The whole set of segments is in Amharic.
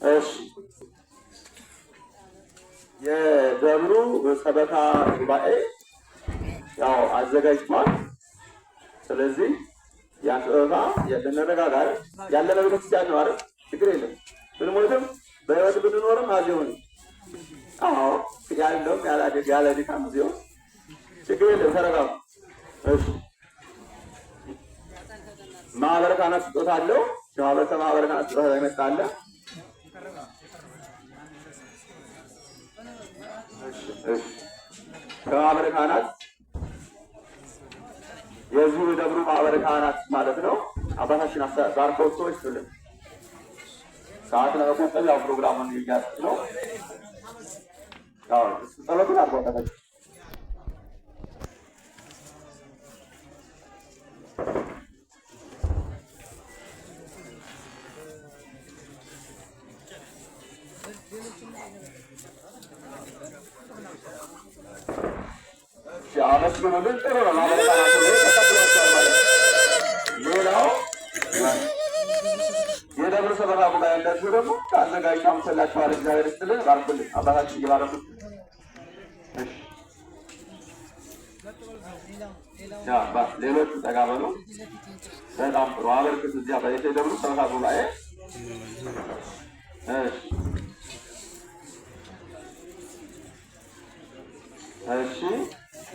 እሺ የደብሩ ሰበካ ጉባኤ ያው አዘጋጅቷል። ስለዚህ ያን ሰበካ የደነረጋጋ ያለነ ቤተክርስቲያን ነው አይደል? ችግር የለም። ብንሞትም በህይወት ብንኖርም አዚሁን አዎ ያለውም ያለ ድካም ዚሁን ችግር የለም። ተረጋጉ። እሺ ማህበረ ካህናት ስጦታ አለው። ማህበረ ካህናት ስጦታ ላይ መጣለ። እሺ ከማህበረ ካህናት የዚሁ ደብሩ ማህበረ ካህናት ማለት ነው። አባታችን ባርከው ሰዎች ሁሉ ሰዓት ለመቆጠብ ያው ፕሮግራሙን ይያዝ ነው። ያው ጸሎቱን አድርጓታል። አመስግኑልን። ጥሩ ነው። ማህበረ ካህናት ተቀብሏቸዋል ማለት ነው። ሌላው የደብረ ሰበካ ጉባኤ እንደዚሁ ደግሞ አዘጋጅታ አምሰላችኋል። እግዚአብሔር ይስጥልን። ባርኩልን። አባታችን እየባረኩት ሌሎቹ ጠጋ በሉ። በጣም ጥሩ አበርክት። እዚያ የደብረ ሰበካ ጉባኤ እሺ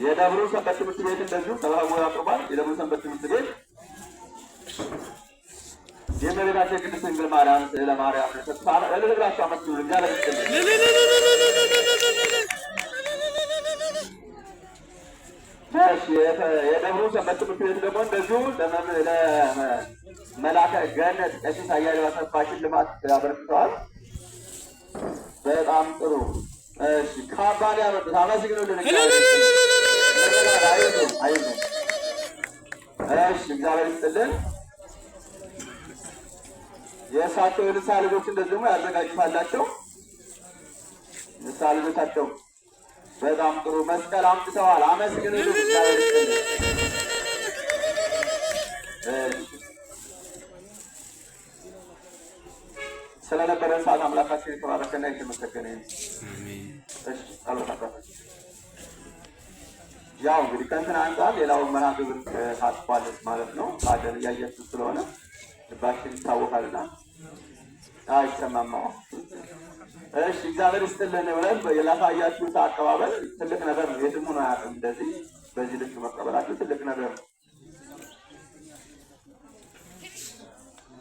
የደብሩ ሰንበት ትምህርት ቤት እንደዚሁ ሰበካ ያቀርባል። የደብሩ ሰንበት ትምህርት ቤት የእመቤታችን ቅድስት ድንግል ማርያም ስዕለ ማርያም ተስፋ ለልብላቸው አመስግኑ። እግዚአብሔር ይስጥልን። እሺ የደብሩ ሰንበት ትምህርት ቤት ደግሞ እንደዚሁ ለመላከ ገነት ቀሲስ አያሌው አሰፋ ሽልማት አበርክተዋል። በጣም ጥሩ። እሺ ካባን ያመጡት አመስግኑልን። እሺ እግዚአብሔር ይስጥልን። የእሳቸው የንስሐ ልጆች እንደዚሁ ያዘጋጁታላቸው ንስሐ ልጆቻቸው በጣም ጥሩ መስቀል አምጥተዋል። አመስግኑልን። እግዚአብሔር ይስጥልን። ስለነበረን ሰዓት አምላካችን የተባረከና የተመሰገነ ይሁን። እሺ ጸሎት አባታችን ያው እንግዲህ ከእንትን አንጻር ሌላው መርሃ ግብር ታጥፏል ማለት ነው። ታደል እያየችሁ ስለሆነ ልባችን ይታወቃልና አይሰማማው። እሺ እግዚአብሔር ይስጥልን። ብለን የላሳያችሁት አቀባበል ትልቅ ነገር ነው። የትም ሆኖ አያውቅም። እንደዚህ በዚህ ልክ መቀበላችሁ ትልቅ ነገር ነው።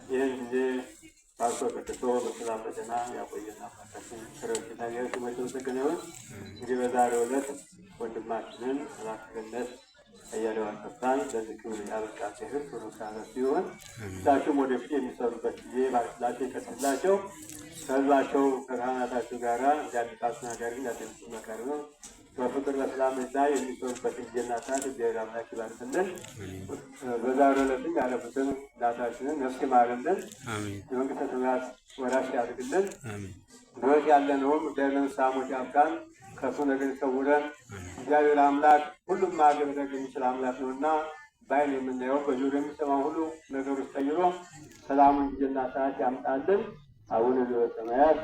ይህን ጊዜ ባርኮ ቀጥቶ በሰላም በጤና ያቆየና አምላካችን ክብርና የተመሰገነ ይሁን። እንግዲህ በዛሬው ዕለት ወንድማችንን ራስነት አያሌው አሰፋን ለዚህ ክብር ያበቃቸው ክብር ካህናት ሲሆን እሳቸውም ወደፊት የሚሰሩበት ጊዜ ባርክላቸው ይቀጥላቸው። ከህዝባቸው ከካህናታቸው ጋራ እንዲያድቃሱና ጋር እንዲያደርሱ መከር ነው። በፍቅር በሰላም እዛ የሚሰሩበት ጊዜና ሰዓት እግዚአብሔር አምላክ ይባርክልን። በዛሬው ዕለትም ያለፉትን እናታችንን ነፍስ ይማርልን፣ የመንግሥተ ሰማያት ወራሽ ያድርግልን። በሕይወት ያለነውም እግዚአብሔር ለንስሐ ሞት ያብቃን፣ ከእሱ ነገር ይሰውረን። እግዚአብሔር አምላክ ሁሉም ማድረግ የሚችል አምላክ ነውና በዓይን የምናየው በጆሮ የሚሰማው ሁሉ ነገሮች ቀይሮ ሰላሙን ጊዜና ሰዓት ያምጣልን። አቡነ ዘበሰማያት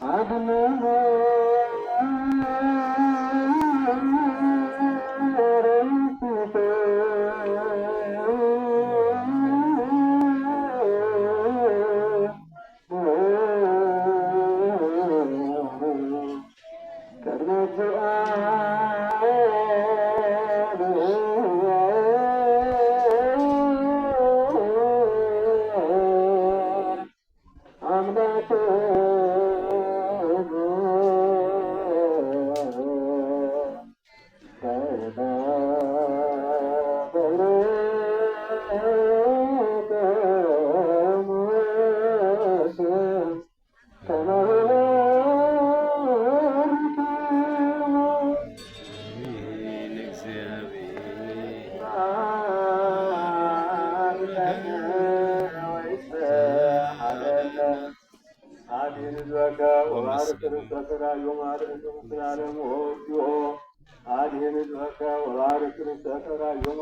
አድነን ወባርክ ርሰተ ራእዮሙ